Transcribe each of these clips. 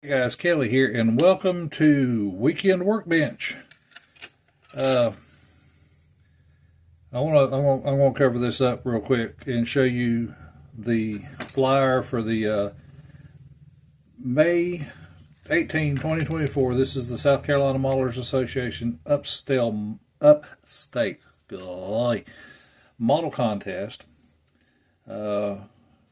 Hey guys, Kelly here, and welcome to Weekend Workbench. I'm gonna cover this up real quick and show you the flyer for the May 18, 2024. This is the South Carolina Modelers Association Upstate golly, Model Contest.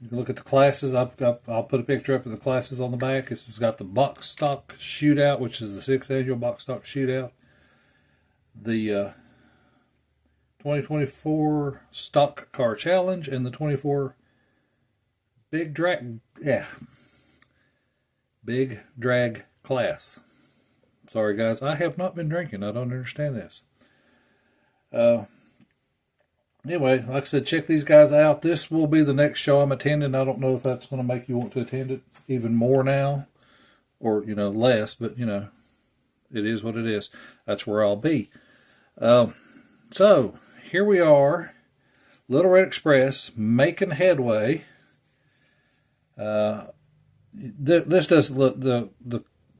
You can look at the classes. I'll put a picture up of the classes on the back. This has got the box stock shootout, which is the 6th annual box stock shootout. The 2024 stock car challenge and the 24 big drag class. Sorry guys, I have not been drinking. I don't understand this. Anyway, like I said, check these guys out. This will be the next show I'm attending. I don't know if that's going to make you want to attend it even more now or, less, but, it is what it is. That's where I'll be. So, here we are, Little Red Express, making headway. This doesn't look,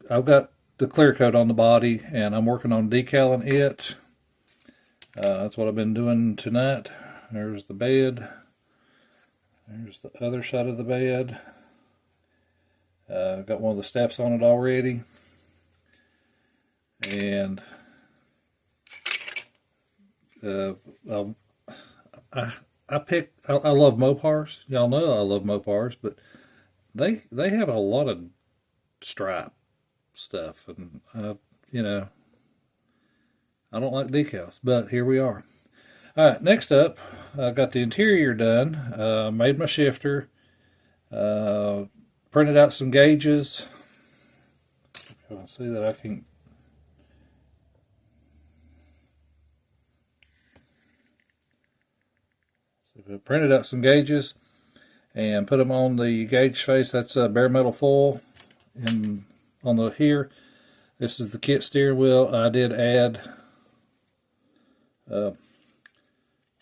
I've got the clear coat on the body, and I'm working on decaling it. That's what I've been doing tonight. There's the bed. There's the other side of the bed. Got one of the steps on it already. And I love Mopars. Y'all know I love Mopars, but they have a lot of stripe stuff, and I don't like decals, but here we are. All right, next up, I got the interior done, made my shifter, printed out some gauges. You can see that I can. So I printed out some gauges and put them on the gauge face. That's bare metal foil, and on the here, this is the kit steering wheel. I did add.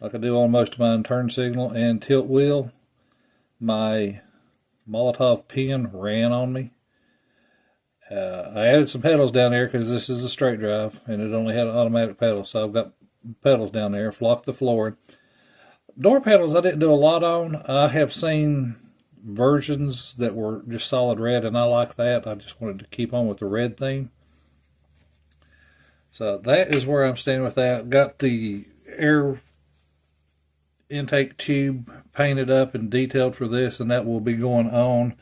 Like I do on most of mine, turn signal and tilt wheel. My Molotov pin ran on me. I added some pedals down there because this is a straight drive and it only had an automatic pedal, so I've got pedals down there, flocked the floor. Door pedals I didn't do a lot on. I have seen versions that were just solid red, and I like that. I just wanted to keep on with the red theme. So that is where I'm standing with that. Got the air intake tube painted up and detailed for this, and that will be going on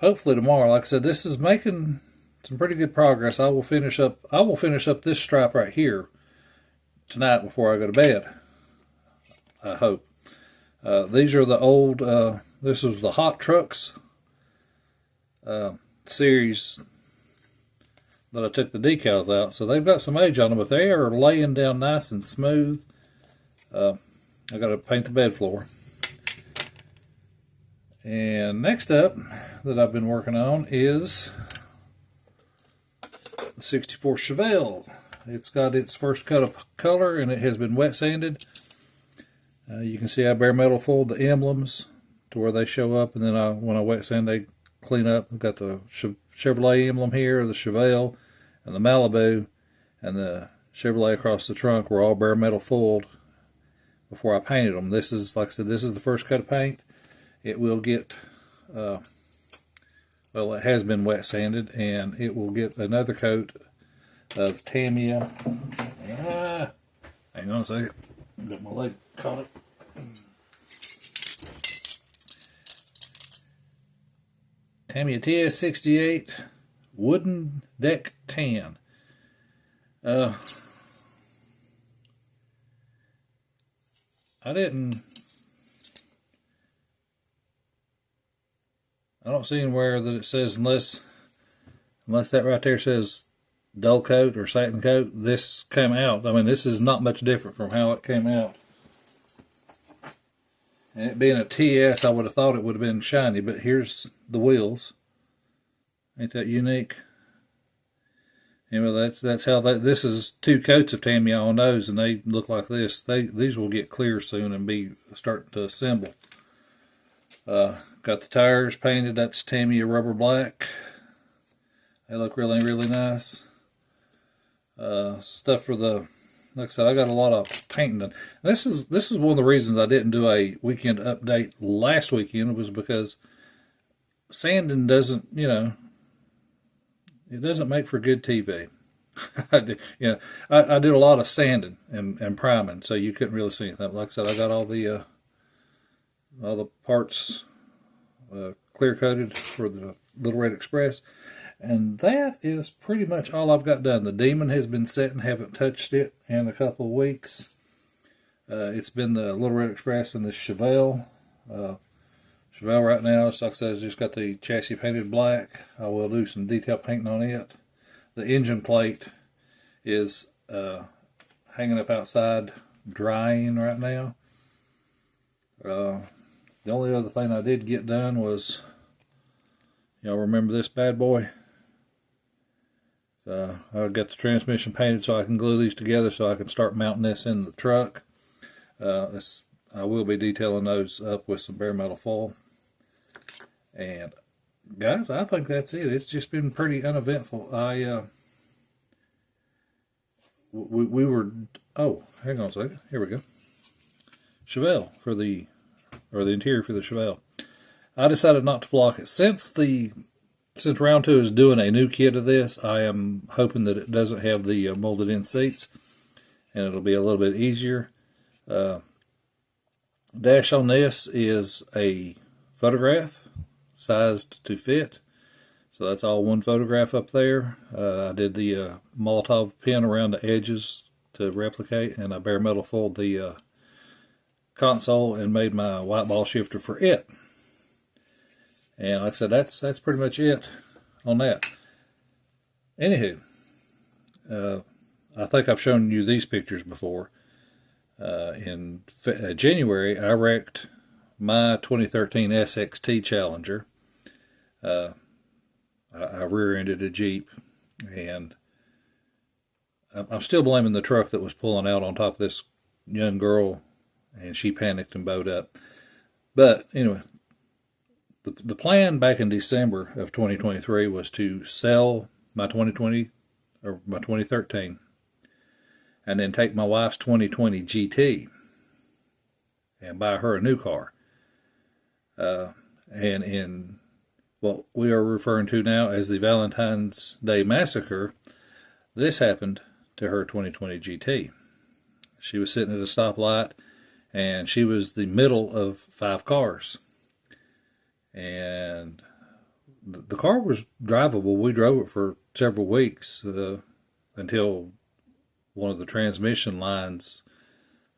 hopefully tomorrow. Like I said, this is making some pretty good progress. I will finish up this stripe right here tonight before I go to bed, I hope. These are the old this was the Hot Trucks series that I took the decals out, so they've got some age on them, but they are laying down nice and smooth. I got to paint the bed floor. And next up that I've been working on is the 64 Chevy. It's got its first cut of color, and it has been wet sanded. You can see I bare metal foiled the emblems to where they show up, and then when I wet sand, they clean up. I've got the Chevrolet emblem here, the Chevelle, and the Malibu, and the Chevrolet across the trunk were all bare metal foiled before I painted them. This is, like I said, this is the first coat of paint. It will get, well, it has been wet sanded, and it will get another coat of Tamiya. Hang on a second. Got my leg caught up. Tamiya TS68 Wooden Deck Tan. I don't see anywhere that it says unless that right there says dull coat or satin coat, this came out. I mean, this is not much different from how it came out. And it being a TS, I would have thought it would have been shiny, but here's the wheels. Ain't that unique? Anyway, that's how this is 2 coats of Tamiya on those, and they look like this. These will get clear soon and be starting to assemble. Got the tires painted. That's Tamiya rubber black. They look really, really nice. Stuff for the, like I said, I got a lot of painting done. This is one of the reasons I didn't do a weekend update last weekend, was because sanding doesn't, you know, it doesn't make for good TV. I did a lot of sanding and priming, so you couldn't really see anything. Like I said, I got all the parts clear coated for the Little Red Express, and that is pretty much all I've got done. The Demon has been set and haven't touched it in a couple of weeks. It's been the Little Red Express and the Chevelle. Chevelle right now, like I said, has just got the chassis painted black. I will do some detail painting on it. The engine plate is hanging up outside drying right now. The only other thing I did get done was, y'all remember this bad boy? So I got the transmission painted so I can glue these together so I can start mounting this in the truck. I will be detailing those up with some bare metal foil. And guys, I think that's it. It's just been pretty uneventful. We were, oh, hang on a second. Here we go. Chevelle for the interior for the Chevelle. I decided not to flock it. Since round 2 is doing a new kit of this, I am hoping that it doesn't have the molded in seats, and it'll be a little bit easier. Dash on this is a photograph sized to fit, so that's all one photograph up there. I did the Molotov pin around the edges to replicate, and I bare metal foiled the console and made my white ball shifter for it. And like I said, that's pretty much it on that. Anywho, I think I've shown you these pictures before. In January, I wrecked my 2013 SXT Challenger. I rear-ended a Jeep, and I'm still blaming the truck that was pulling out on top of this young girl, and she panicked and bowed up. But anyway, the plan back in December of 2023 was to sell my 2020 or my 2013, and then take my wife's 2020 GT and buy her a new car. And in what we are referring to now as the Valentine's Day Massacre, this happened to her 2020 GT. She was sitting at a stoplight, and she was the middle of 5 cars. And the car was drivable. We drove it for several weeks until one of the transmission lines,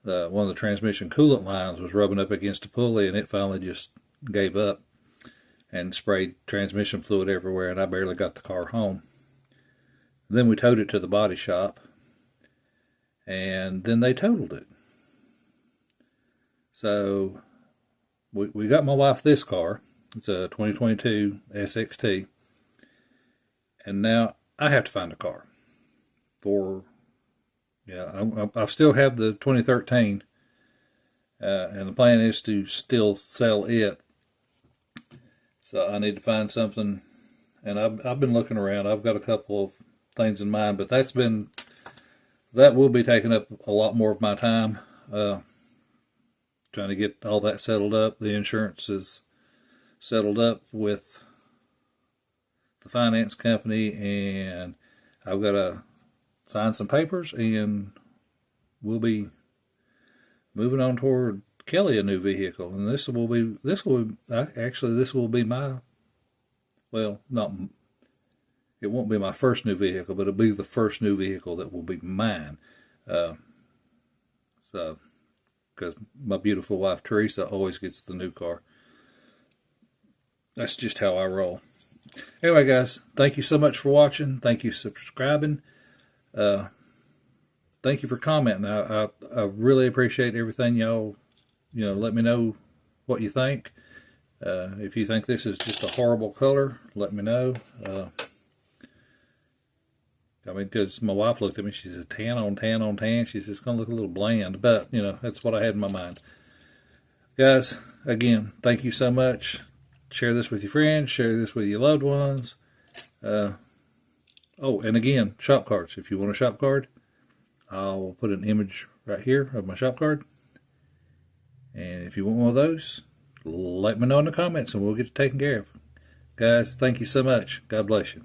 one of the transmission coolant lines was rubbing up against a pulley, and it finally just gave up and sprayed transmission fluid everywhere, and I barely got the car home. Then we towed it to the body shop, and then they totaled it. So we got my wife this car. It's a 2022 SXT, and now I have to find a car for, I still have the 2013, and the plan is to still sell it. So I need to find something, and I've been looking around. I've got a couple of things in mind, but that will be taking up a lot more of my time, trying to get all that settled up. The insurance is settled up with the finance company, and I've got to sign some papers, and we'll be moving on toward Kelly a new vehicle. And this will be my, well, not, it won't be my first new vehicle, but it'll be the first new vehicle that will be mine. So, because my beautiful wife Teresa always gets the new car. That's just how I roll. Anyway, guys, thank you so much for watching. Thank you for subscribing. Thank you for commenting. I really appreciate everything y'all, let me know what you think. If you think this is just a horrible color, let me know. Because my wife looked at me, she said, tan on tan on tan. She says, it's going to look a little bland. But, that's what I had in my mind. Guys, again, thank you so much. Share this with your friends. Share this with your loved ones. Oh, and again, shop cards. If you want a shop card, I'll put an image right here of my shop card. And if you want one of those, let me know in the comments and we'll get it taken care of. Guys, thank you so much. God bless you.